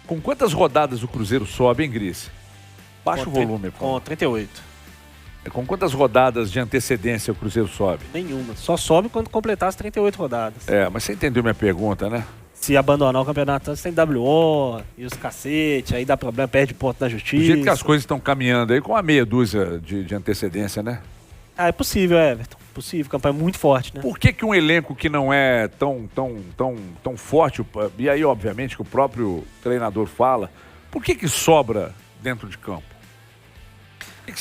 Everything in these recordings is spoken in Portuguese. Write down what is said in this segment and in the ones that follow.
Com quantas rodadas o Cruzeiro sobe, hein, Gris? Baixa o volume. Com 38. Com quantas rodadas de antecedência o Cruzeiro sobe? Nenhuma. Só sobe quando completar as 38 rodadas. Mas você entendeu minha pergunta, né? Se abandonar o campeonato antes, tem WO e os cacete, aí dá problema, perde ponto na justiça. Do jeito que as coisas estão caminhando aí, com a meia dúzia de antecedência, né? É possível, Everton. Possível, campanha muito forte, né? Por que um elenco que não é tão forte, e aí obviamente que o próprio treinador fala, por que sobra dentro de campo? O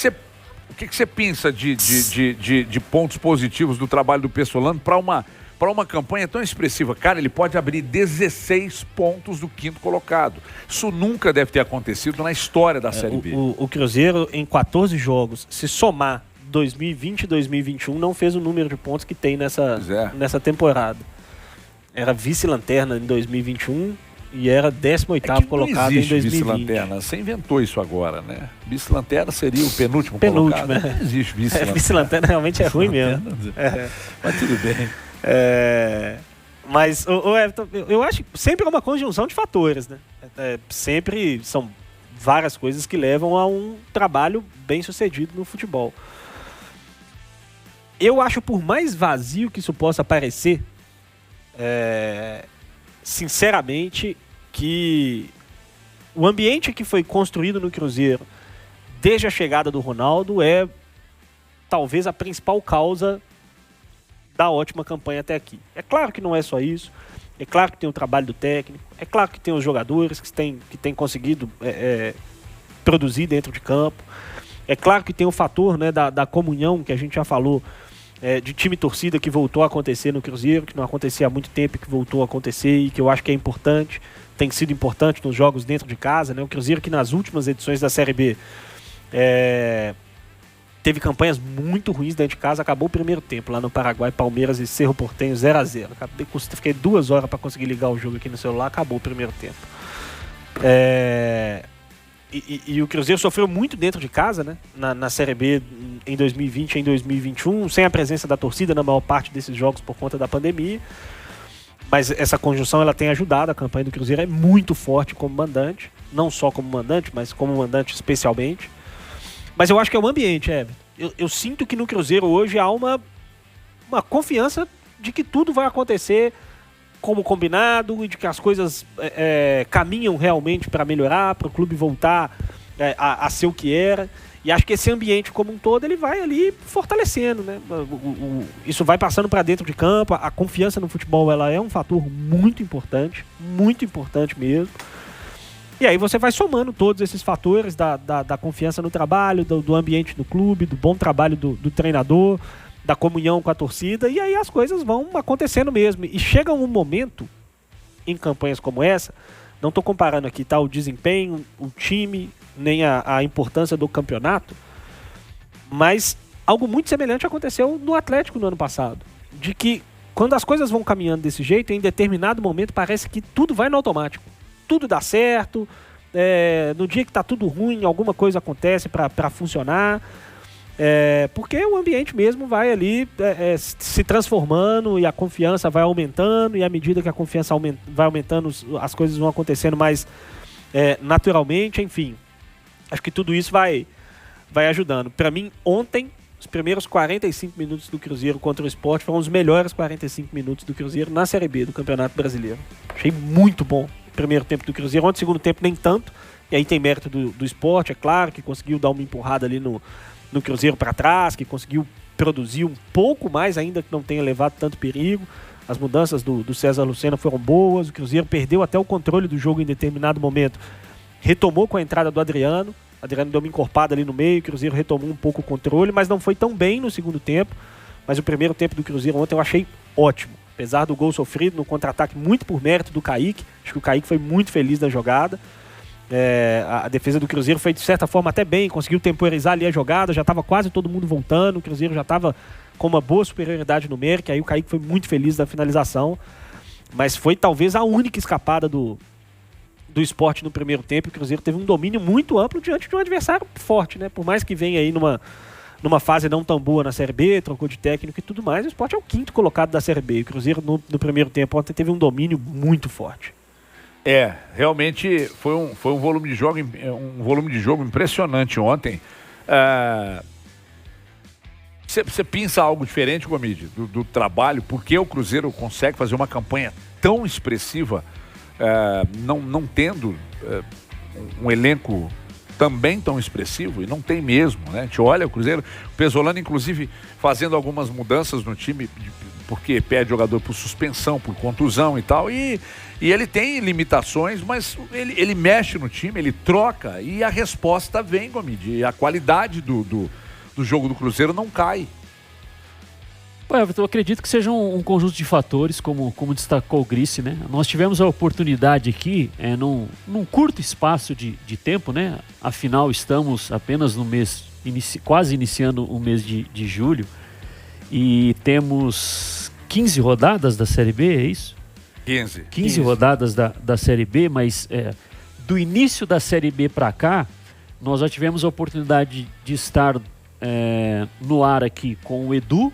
que você pensa de pontos positivos do trabalho do Pessolano para uma campanha tão expressiva? Cara, ele pode abrir 16 pontos do quinto colocado. Isso nunca deve ter acontecido na história da Série B. O Cruzeiro, em 14 jogos, se somar 2020 e 2021, não fez o número de pontos que tem nessa temporada. Era vice-lanterna em 2021 e era 18º colocado em 2020. Vice-lanterna. Você inventou isso agora, né? Vice-lanterna seria o penúltimo colocado. Né? Não existe vice-lanterna. Vice-lanterna realmente é ruim mesmo. Mas tudo bem. Mas, Everton, eu acho que sempre é uma conjunção de fatores, né? Sempre são várias coisas que levam a um trabalho bem sucedido no futebol. Eu acho, por mais vazio que isso possa parecer, sinceramente, que o ambiente que foi construído no Cruzeiro desde a chegada do Ronaldo é talvez a principal causa da ótima campanha até aqui. É claro que não é só isso, é claro que tem o trabalho do técnico, é claro que tem os jogadores que têm conseguido produzir dentro de campo, é claro que tem o fator, né, da comunhão que a gente já falou, de time e torcida, que voltou a acontecer no Cruzeiro, que não acontecia há muito tempo e que voltou a acontecer e que eu acho que é importante, tem sido importante nos jogos dentro de casa, né? O Cruzeiro que nas últimas edições da Série B teve campanhas muito ruins dentro de casa, acabou o primeiro tempo lá no Paraguai, Palmeiras e Cerro Porteño 0-0. Fiquei 2 horas para conseguir ligar o jogo aqui no celular, acabou o primeiro tempo. E o Cruzeiro sofreu muito dentro de casa, né? Na Série B em 2020 e em 2021, sem a presença da torcida na maior parte desses jogos por conta da pandemia. Mas essa conjunção ela tem ajudado. A campanha do Cruzeiro é muito forte como mandante, não só como mandante, mas como mandante especialmente. Mas eu acho que é o ambiente, Everton. Eu sinto que no Cruzeiro hoje há uma confiança de que tudo vai acontecer como combinado e de que as coisas caminham realmente para melhorar, para o clube voltar a ser o que era. E acho que esse ambiente como um todo ele vai ali fortalecendo, né? Isso vai passando para dentro de campo. A confiança no futebol ela é um fator muito importante mesmo. E aí você vai somando todos esses fatores da confiança no trabalho, do ambiente do clube, do bom trabalho do treinador, da comunhão com a torcida, e aí as coisas vão acontecendo mesmo. E chega um momento, em campanhas como essa, não estou comparando aqui o desempenho, o time, nem a importância do campeonato, mas algo muito semelhante aconteceu no Atlético no ano passado. De que quando as coisas vão caminhando desse jeito, em determinado momento parece que tudo vai no automático. Tudo dá certo, no dia que está tudo ruim, alguma coisa acontece para funcionar. Porque o ambiente mesmo vai ali se transformando e a confiança vai aumentando, e à medida que a confiança vai aumentando, as coisas vão acontecendo mais naturalmente, enfim. Acho que tudo isso vai ajudando. Para mim, ontem, os primeiros 45 minutos do Cruzeiro contra o Sport foram os melhores 45 minutos do Cruzeiro na Série B do Campeonato Brasileiro. Achei muito bom o primeiro tempo do Cruzeiro, ontem, segundo tempo nem tanto, e aí tem mérito do Sport, é claro, que conseguiu dar uma empurrada ali no Cruzeiro para trás, que conseguiu produzir um pouco mais, ainda que não tenha levado tanto perigo. As mudanças do César Lucena foram boas, o Cruzeiro perdeu até o controle do jogo em determinado momento, retomou com a entrada do Adriano deu uma encorpada ali no meio, o Cruzeiro retomou um pouco o controle, mas não foi tão bem no segundo tempo. Mas o primeiro tempo do Cruzeiro ontem eu achei ótimo, apesar do gol sofrido no contra-ataque, muito por mérito do Kaique. Acho que o Kaique foi muito feliz na jogada. A defesa do Cruzeiro foi de certa forma até bem, conseguiu temporizar ali a jogada, já estava quase todo mundo voltando, o Cruzeiro já estava com uma boa superioridade numérica, aí o Kaique foi muito feliz na finalização, mas foi talvez a única escapada do Sport no primeiro tempo. O Cruzeiro teve um domínio muito amplo diante de um adversário forte, né? Por mais que venha aí numa fase não tão boa na Série B, trocou de técnico e tudo mais, o Sport é o 5º colocado da Série B. O Cruzeiro no primeiro tempo ontem teve um domínio muito forte. Realmente foi um volume de jogo impressionante ontem. Você pensa algo diferente, Gomide, do trabalho? Por que o Cruzeiro consegue fazer uma campanha tão expressiva, não tendo um elenco também tão expressivo? E não tem mesmo, né? A gente olha o Cruzeiro, o Pesolano, inclusive, fazendo algumas mudanças no time, porque pede jogador por suspensão, por contusão e tal, e ele tem limitações, mas ele mexe no time, ele troca, e a resposta vem, Gomide, e a qualidade do jogo do Cruzeiro não cai. Eu acredito que seja um conjunto de fatores, como destacou o Grice, né? Nós tivemos a oportunidade aqui, num curto espaço de tempo, né? Afinal, estamos apenas no mês, quase iniciando o mês de julho, e temos 15 rodadas da Série B, é isso? 15 rodadas da Série B, mas do início da Série B para cá, nós já tivemos a oportunidade de estar no ar aqui com o Edu,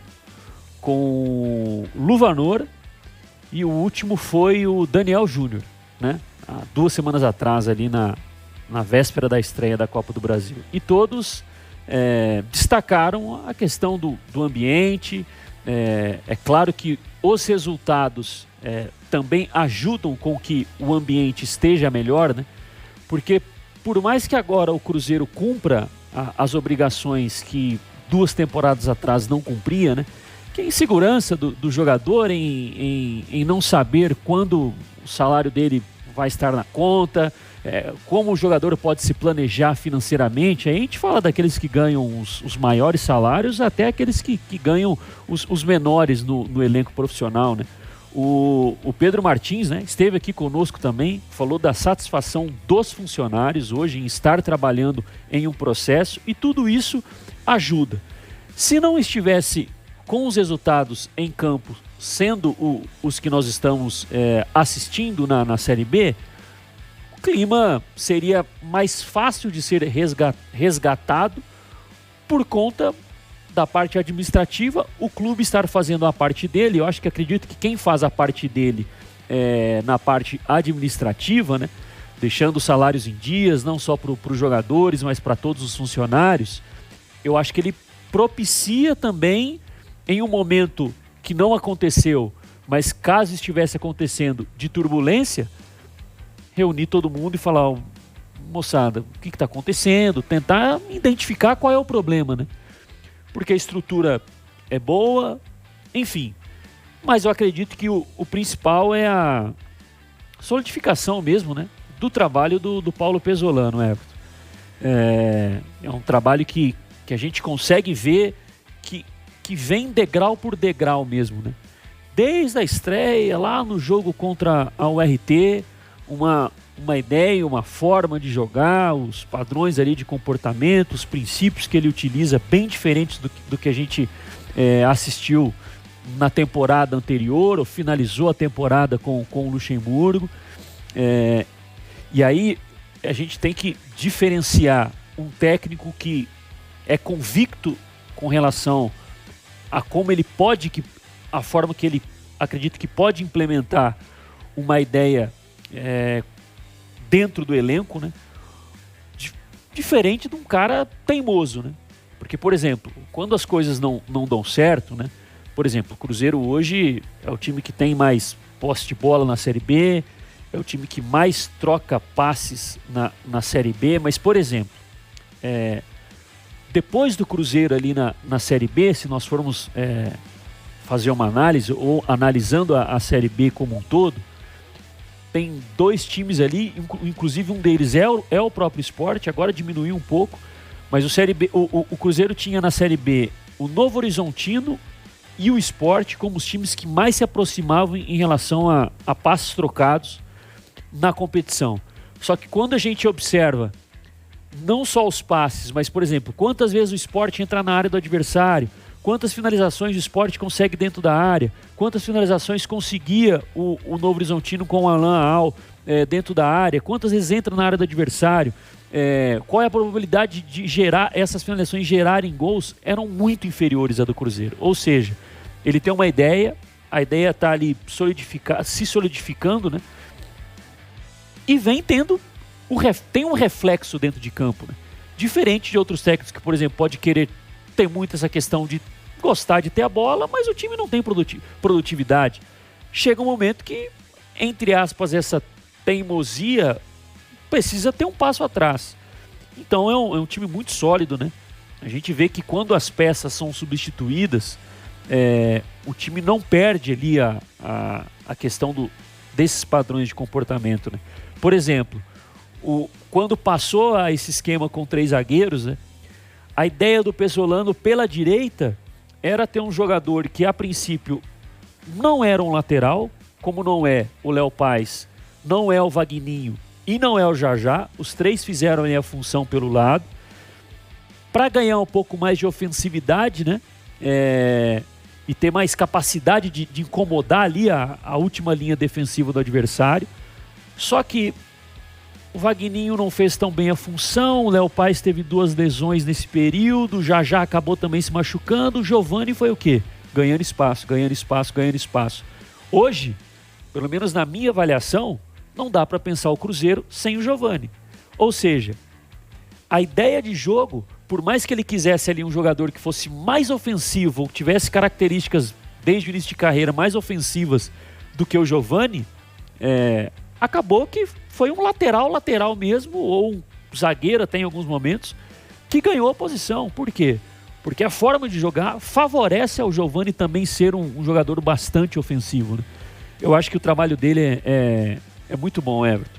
com o Luvanor, e o último foi o Daniel Júnior, né? Há 2 semanas atrás, ali na véspera da estreia da Copa do Brasil. E todos destacaram a questão do ambiente. É claro que os resultados também ajudam com que o ambiente esteja melhor, né? Porque por mais que agora o Cruzeiro cumpra as obrigações que 2 temporadas atrás não cumpria, né? Que a insegurança do jogador em não saber quando o salário dele vai estar na conta, como o jogador pode se planejar financeiramente. Aí a gente fala daqueles que ganham os maiores salários até aqueles que ganham os menores no elenco profissional, né? O Pedro Martins, né, esteve aqui conosco também, falou da satisfação dos funcionários hoje em estar trabalhando em um processo, e tudo isso ajuda. Se não estivesse com os resultados em campo sendo os que nós estamos assistindo na Série B, o clima seria mais fácil de ser resgatado por conta da parte administrativa, o clube estar fazendo a parte dele. Eu acredito que quem faz a parte dele na parte administrativa, né, deixando os salários em dias, não só para os jogadores, mas para todos os funcionários, eu acho que ele propicia também, em um momento que não aconteceu, mas caso estivesse acontecendo, de turbulência, reunir todo mundo e falar: moçada, o que está acontecendo? Tentar identificar qual é o problema, né? Porque a estrutura é boa, enfim. Mas eu acredito que o principal é a solidificação mesmo, né, do trabalho do Paulo Pesolano, Everton. É um trabalho que a gente consegue ver que vem degrau por degrau mesmo, né? Desde a estreia, lá no jogo contra a URT, uma ideia, uma forma de jogar, os padrões ali de comportamento, os princípios que ele utiliza, bem diferentes do que a gente assistiu na temporada anterior, ou finalizou a temporada com o Luxemburgo. E aí a gente tem que diferenciar um técnico que é convicto com relação a como ele pode, a forma que ele acredita que pode implementar uma ideia dentro do elenco, né? Diferente de um cara teimoso, né? Porque, por exemplo, quando as coisas não dão certo, né? Por exemplo, o Cruzeiro hoje é o time que tem mais posse de bola na Série B, é o time que mais troca passes na Série B, mas, por exemplo, depois do Cruzeiro ali na Série B, se nós formos fazer uma análise, ou analisando a Série B como um todo, tem 2 times ali, inclusive um deles é o próprio Sport, agora diminuiu um pouco, mas o Cruzeiro tinha na Série B o Novo Horizontino e o Sport como os times que mais se aproximavam em relação a passes trocados na competição. Só que quando a gente observa não só os passes, mas, por exemplo, quantas vezes o Sport entra na área do adversário, quantas finalizações o Sport consegue dentro da área, quantas finalizações conseguia o Novo Horizontino com o Alain Al dentro da área, quantas vezes entra na área do adversário, qual é a probabilidade de gerar essas finalizações gerarem gols, eram muito inferiores à do Cruzeiro. Ou seja, ele tem uma ideia, a ideia está ali se solidificando, né? e vem tendo tem um reflexo dentro de campo, né? Diferente de outros técnicos que, por exemplo, pode querer ter muito essa questão de gostar de ter a bola, mas o time não tem produtividade. Chega um momento que, entre aspas, essa teimosia precisa ter um passo atrás. Então é um time muito sólido, né? A gente vê que quando as peças são substituídas, o time não perde ali a questão desses padrões de comportamento, né? Por exemplo, quando passou a esse esquema com 3 zagueiros, né, a ideia do Pesolano pela direita era ter um jogador que a princípio não era um lateral, como não é o Léo Paz, não é o Vagninho e não é o Jajá. Os 3 fizeram aí a função pelo lado para ganhar um pouco mais de ofensividade, né? E ter mais capacidade de incomodar ali a última linha defensiva do adversário. Só que o Vagninho não fez tão bem a função, o Léo Paz teve 2 lesões nesse período, o Jajá acabou também se machucando, o Giovani foi o quê? Ganhando espaço, ganhando espaço, ganhando espaço. Hoje, pelo menos na minha avaliação, não dá para pensar o Cruzeiro sem o Giovani. Ou seja, a ideia de jogo, por mais que ele quisesse ali um jogador que fosse mais ofensivo, ou tivesse características desde o início de carreira mais ofensivas do que o Giovani, acabou que foi um lateral mesmo, ou um zagueiro até em alguns momentos, que ganhou a posição. Por quê? Porque a forma de jogar favorece ao Giovani também ser um jogador bastante ofensivo, né? Eu acho que o trabalho dele é muito bom, Everton.